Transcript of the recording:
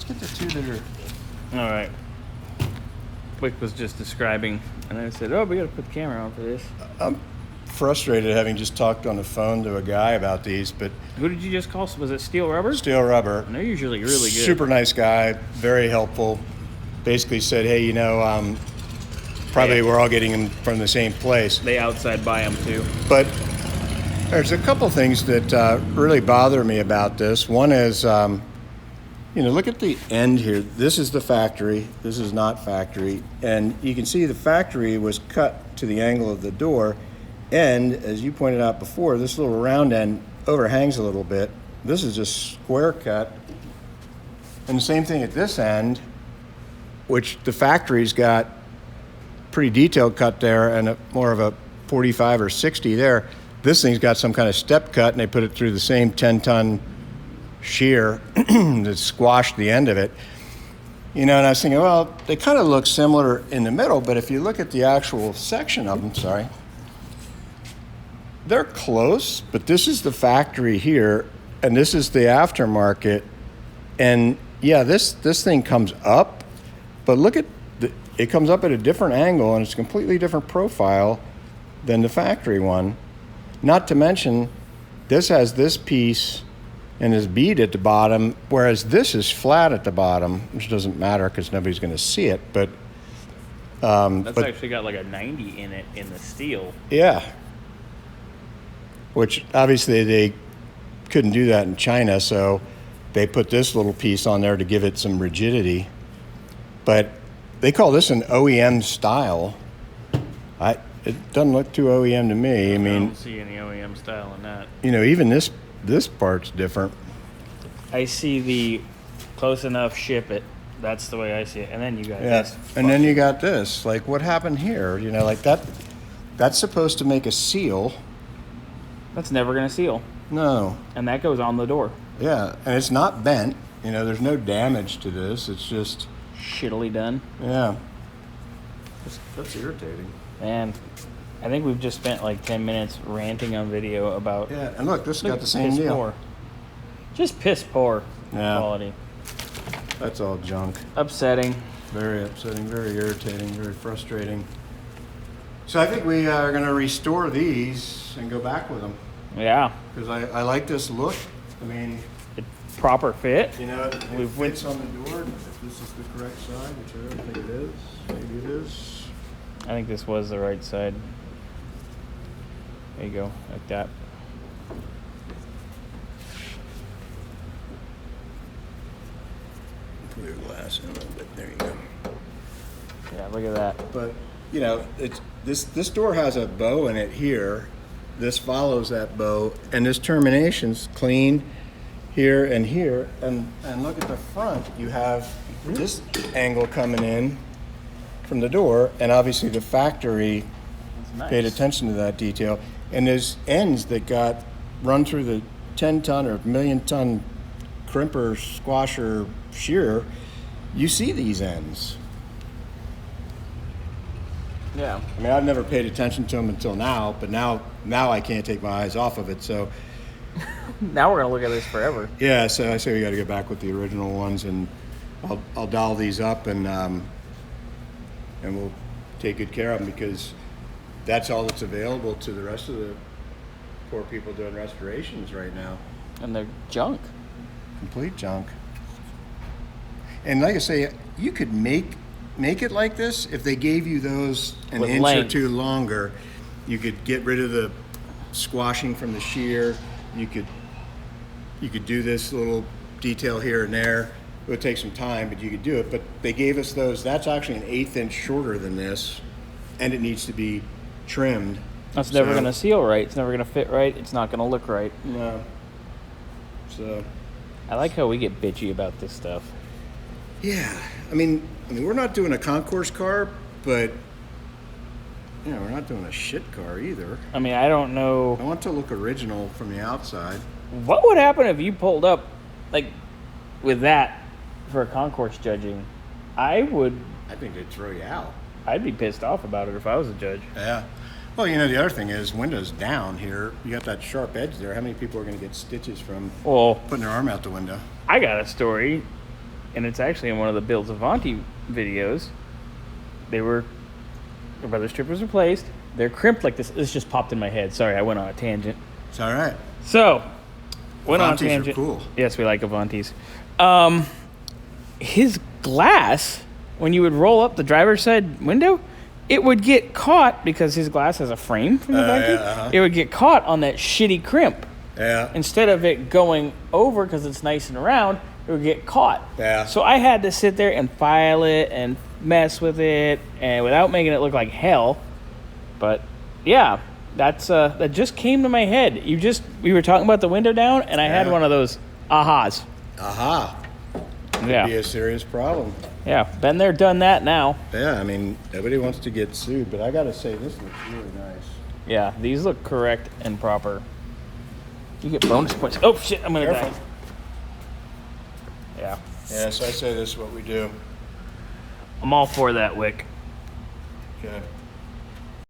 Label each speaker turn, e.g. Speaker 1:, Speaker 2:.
Speaker 1: let's get the two that are...
Speaker 2: All right. Wick was just describing, and I said, oh, we got to put the camera on for this.
Speaker 1: I'm frustrated having just talked on the phone to a guy about these, but...
Speaker 2: Who did you just call? Was it Steel Rubber?
Speaker 1: Steel Rubber.
Speaker 2: And they're usually really good.
Speaker 1: Super nice guy, very helpful. Basically said, hey, you know, probably we're all getting them from the same place.
Speaker 2: They outside buy them too.
Speaker 1: But there's a couple things that really bother me about this. One is, you know, look at the end here. This is the factory. This is not factory. And you can see the factory was cut to the angle of the door. And as you pointed out before, this little round end overhangs a little bit. This is just square cut. And the same thing at this end, which the factory's got pretty detailed cut there and more of a 45 or 60 there. This thing's got some kind of step cut, and they put it through the same 10-ton shear that squashed the end of it. You know, and I was thinking, well, they kind of look similar in the middle, but if you look at the actual section of them, they're close, but this is the factory here, and this is the aftermarket. And yeah, this thing comes up, but look at it comes up at a different angle, and it's a completely different profile than the factory one. Not to mention, this has this piece and this bead at the bottom, whereas this is flat at the bottom, which doesn't matter because nobody's going to see it. But
Speaker 2: that's actually got like a 90 in it in the steel.
Speaker 1: Yeah. Which obviously they couldn't do that in China, so they put this little piece on there to give it some rigidity. But they call this an OEM style. It doesn't look too OEM to me. I mean,
Speaker 2: don't see any OEM style in that.
Speaker 1: You know, even this part's different.
Speaker 2: I see the close enough, ship it. That's the way I see it. And then you got this.
Speaker 1: And then you got this. Like, what happened here? You know, like that's supposed to make a seal.
Speaker 2: That's never going to seal.
Speaker 1: No.
Speaker 2: And that goes on the door.
Speaker 1: Yeah, and it's not bent. You know, there's no damage to this. It's just...
Speaker 2: shittily done.
Speaker 1: Yeah. That's irritating.
Speaker 2: And I think we've just spent like 10 minutes ranting on video about...
Speaker 1: Yeah, and look, this has got the same deal.
Speaker 2: Poor. Just piss poor quality.
Speaker 1: That's all junk.
Speaker 2: Upsetting.
Speaker 1: Very upsetting, very irritating, very frustrating. So I think we are going to restore these and go back with them.
Speaker 2: Yeah.
Speaker 1: Because I like this look. I mean...
Speaker 2: proper fit.
Speaker 1: You know, it fits on the door. If this is the correct side, which I don't think it is. Maybe it is.
Speaker 2: I think this was the right side. There you go, like that.
Speaker 1: Put your glass in a little bit. There you go.
Speaker 2: Yeah, look at that.
Speaker 1: But you know, it's this door has a bow in it here. This follows that bow, and this termination's clean here and here. And look at the front. You have this angle coming in from the door, and obviously the factory paid attention to that detail. And there's ends that got run through the 10-ton or million-ton crimper, squasher, shearer. You see these ends.
Speaker 2: Yeah.
Speaker 1: I mean, I've never paid attention to them until now, but now I can't take my eyes off of it. So
Speaker 2: now we're gonna look at this forever.
Speaker 1: Yeah. So I say we got to go back with the original ones, and I'll dial these up, and we'll take good care of them, because that's all that's available to the rest of the poor people doing restorations right now.
Speaker 2: And they're junk.
Speaker 1: Complete junk. And like I say, you could make it like this if they gave you those an inch or two longer. You could get rid of the squashing from the shear. You could do this little detail here and there. It would take some time, but you could do it. But they gave us those. That's actually an 1/8 inch shorter than this, and it needs to be trimmed.
Speaker 2: That's never going to seal right. It's never going to fit right. It's not going to look right.
Speaker 1: No. So.
Speaker 2: I like how we get bitchy about this stuff.
Speaker 1: Yeah. I mean, we're not doing a concourse car, but you know, we're not doing a shit car either.
Speaker 2: I mean, I don't know.
Speaker 1: I want to look original from the outside.
Speaker 2: What would happen if you pulled up, like, with that for a concourse judging? I
Speaker 1: think they'd throw you out.
Speaker 2: I'd be pissed off about it if I was a judge.
Speaker 1: Yeah. Well, you know, the other thing is, windows down here, you got that sharp edge there. How many people are going to get stitches from putting their arm out the window?
Speaker 2: I got a story. and it's actually in one of the Bill's Avanti videos. The rubber strip was replaced. They're crimped like this. This just popped in my head. Sorry, I went on a tangent.
Speaker 1: It's all right.
Speaker 2: So, went on a
Speaker 1: Avantis are
Speaker 2: tangent.
Speaker 1: cool.
Speaker 2: Yes, we like Avantis. His glass, when you would roll up the driver's side window, it would get caught because his glass has a frame from the vacuum.
Speaker 1: Yeah,
Speaker 2: It would get caught on that shitty crimp.
Speaker 1: Yeah.
Speaker 2: Instead of it going over because it's nice and round, it would get caught.
Speaker 1: Yeah.
Speaker 2: So I had to sit there and file it and mess with it, and without making it look like hell. But yeah, that just came to my head. We were talking about the window down, and I had
Speaker 1: Yeah.
Speaker 2: one of those ahas.
Speaker 1: Aha.
Speaker 2: Yeah.
Speaker 1: Be a serious problem.
Speaker 2: Yeah, been there, done that now.
Speaker 1: Yeah, I mean, nobody wants to get sued, but I got to say, this looks really nice.
Speaker 2: Yeah, these look correct and proper. You get bonus points. Oh shit, I'm gonna die.
Speaker 1: Careful.
Speaker 2: Yeah,
Speaker 1: Yeah, so I say this is what we do.
Speaker 2: I'm all for that, Wick.
Speaker 1: Okay.